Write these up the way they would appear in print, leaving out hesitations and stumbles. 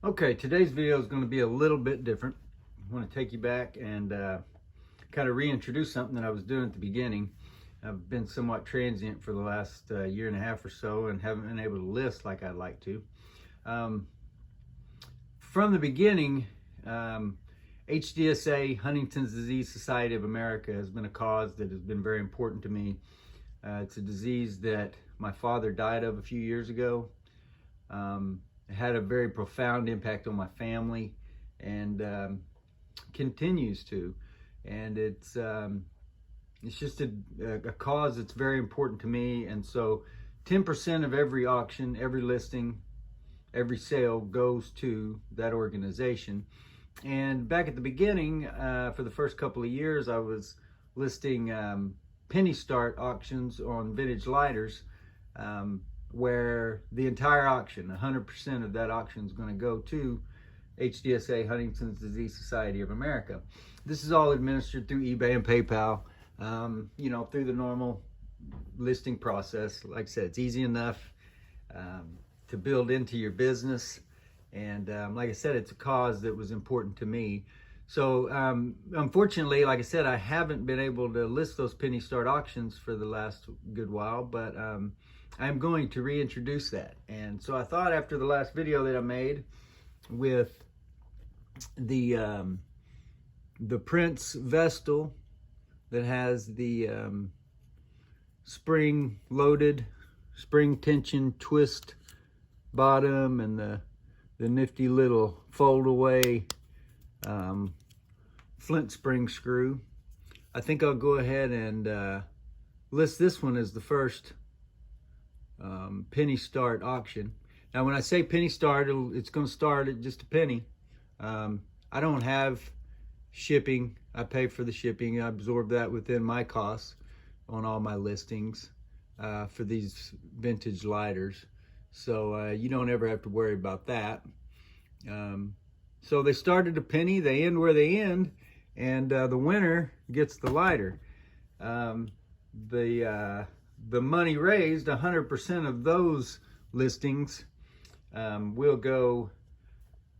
Okay, today's video is going to be a little bit different. I want to take you back and kind of reintroduce something that I was doing at the beginning. I've been somewhat transient for the last year and a half or so and haven't been able to list like I'd like to. From the beginning, HDSA, Huntington's Disease Society of America, has been a cause that has been very important to me. It's a disease that my father died of a few years ago. It had a very profound impact on my family and continues to. And it's just a cause that's very important to me. And so 10% of every auction, every listing, every sale goes to that organization. And back at the beginning, for the first couple of years, I was listing penny start auctions on vintage lighters, where the entire auction, 100% of that auction is going to go to HDSA, Huntington's Disease Society of America. This is all administered through eBay and PayPal, through the normal listing process. Like I said, it's easy enough to build into your business. And like I said, it's a cause that was important to me. So unfortunately, like I said, I haven't been able to list those penny start auctions for the last good while, but I'm going to reintroduce that. And so I thought, after the last video that I made with the Prince Vestal that has the spring loaded, spring tension twist bottom and the nifty little fold away flint spring screw, I think I'll go ahead and list this one as the first penny start auction. Now, when I say penny start, it's going to start at just a penny. I don't have shipping. I pay for the shipping. I absorb that within my costs on all my listings for these vintage lighters. So you don't ever have to worry about that. So they start at a penny, they end where they end, and the winner gets the lighter. The money raised, 100% of those listings will go,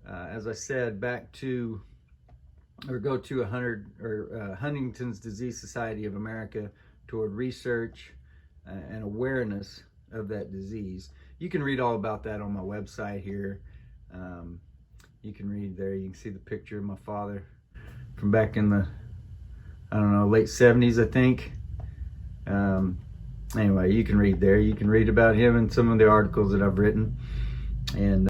as I said, back to, or go to Huntington's Disease Society of America toward research and awareness of that disease. You can read all about that on my website here. You can read there. You can see the picture of my father from back in the, late 70s, I think. Anyway, you can read there. You can read about him in some of the articles that I've written. And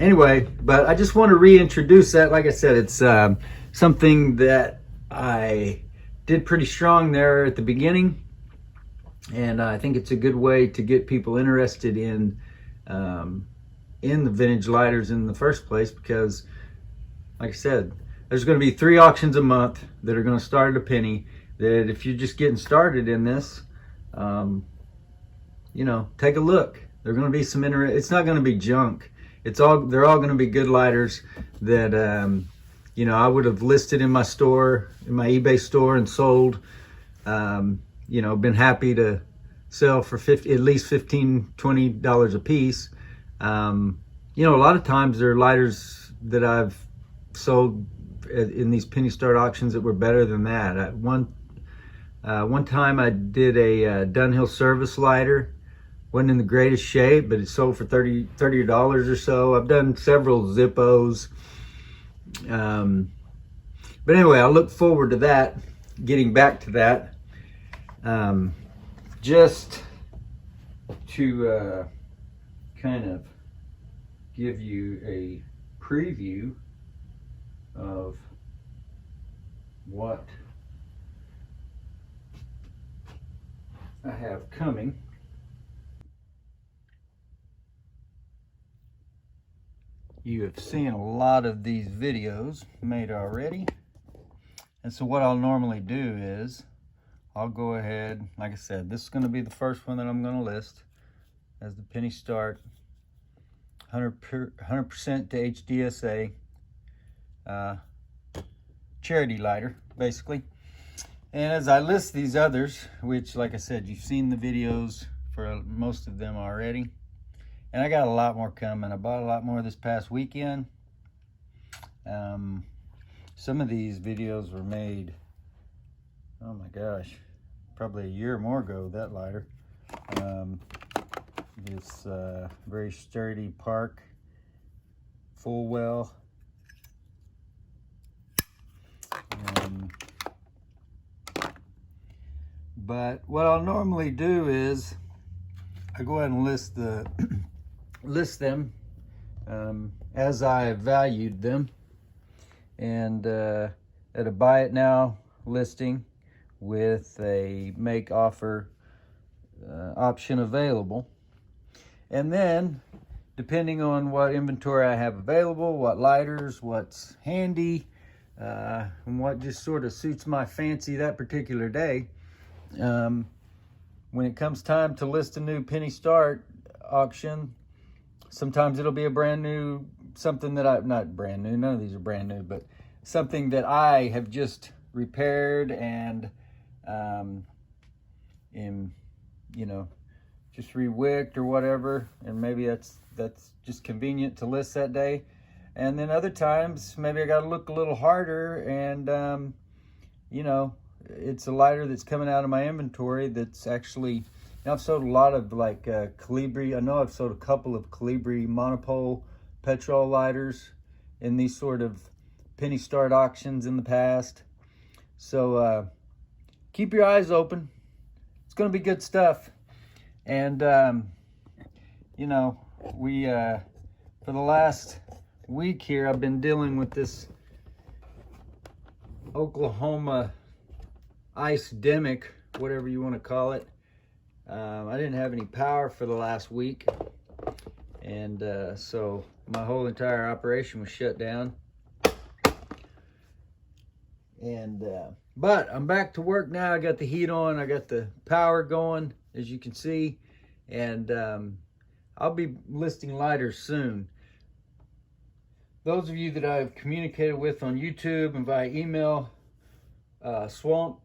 anyway, but I just want to reintroduce that. Like I said, it's something that I did pretty strong there at the beginning, and I think it's a good way to get people interested in the vintage lighters in the first place, because, like I said, there's going to be 3 auctions a month that are going to start at a penny. That if you're just getting started in this, take a look. They're going to be some it's not going to be junk. They're all going to be good lighters that I would have listed in my store, in my eBay store, and sold. Been happy to sell for at least $15, $20 a piece. A lot of times there are lighters that I've sold in these penny start auctions that were better than that. One time I did a Dunhill service lighter. Wasn't in the greatest shape, but it sold for $30 or so. I've done several Zippos. But anyway, I look forward to that, getting back to that. Just to kind of give you a preview of what I have coming. You have seen a lot of these videos made already. And so what I'll normally do is I'll go ahead, like I said, this is going to be the first one that I'm going to list as the Penny Start 100% to HDSA charity lighter, basically. And as I list these others, which like I said, you've seen the videos for most of them already. And I got a lot more coming. I bought a lot more this past weekend. Some of these videos were made, oh my gosh, probably a year or more ago, that lighter. This very sturdy Park full well. But what I'll normally do is I go ahead and list them as I valued them, and at a buy it now listing with a make offer option available. And then depending on what inventory I have available, what lighters, what's handy, and what just sort of suits my fancy that particular day, when it comes time to list a new Penny Start auction, sometimes it'll be a brand new, something that not brand new, none of these are brand new, but something that I have just repaired and just re-wicked or whatever, and maybe that's just convenient to list that day. And then other times maybe I got to look a little harder, and it's a lighter that's coming out of my inventory that's actually, I've sold a lot of like Calibri. I know I've sold a couple of Calibri monopole petrol lighters in these sort of Penny Start auctions in the past. So keep your eyes open. It's going to be good stuff. And we for the last week here, I've been dealing with this Oklahoma ICE-DEMIC, whatever you want to call it. I didn't have any power for the last week, and so my whole entire operation was shut down. And but I'm back to work now. I got the heat on, I got the power going, as you can see, and I'll be listing lighters soon. Those of you that I've communicated with on YouTube and via email, Swamp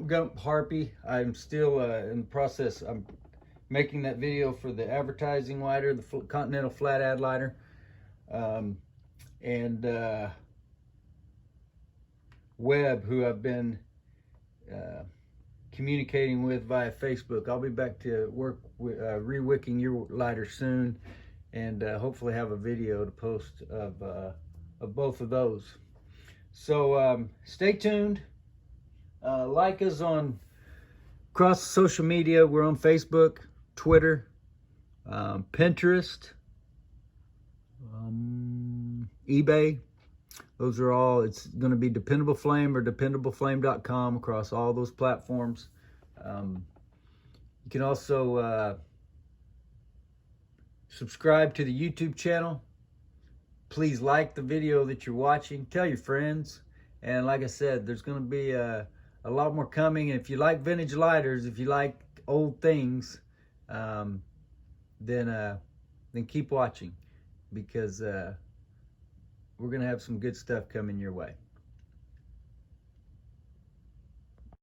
Gump Harpy, I'm still in the process. I'm making that video for the advertising lighter, the Continental Flat Ad lighter, and Webb, who I've been communicating with via Facebook. I'll be back to work with re-wicking your lighter soon, and hopefully have a video to post of both of those. So stay tuned. Like us on across social media. We're on Facebook, Twitter, Pinterest, eBay. Those are all, it's going to be Dependable Flame or dependableflame.com across all those platforms. You can also subscribe to the YouTube channel. Please like the video that you're watching. Tell your friends. And like I said, there's going to be a lot more coming. And if you like vintage lighters, if you like old things, then keep watching, because we're going to have some good stuff coming your way.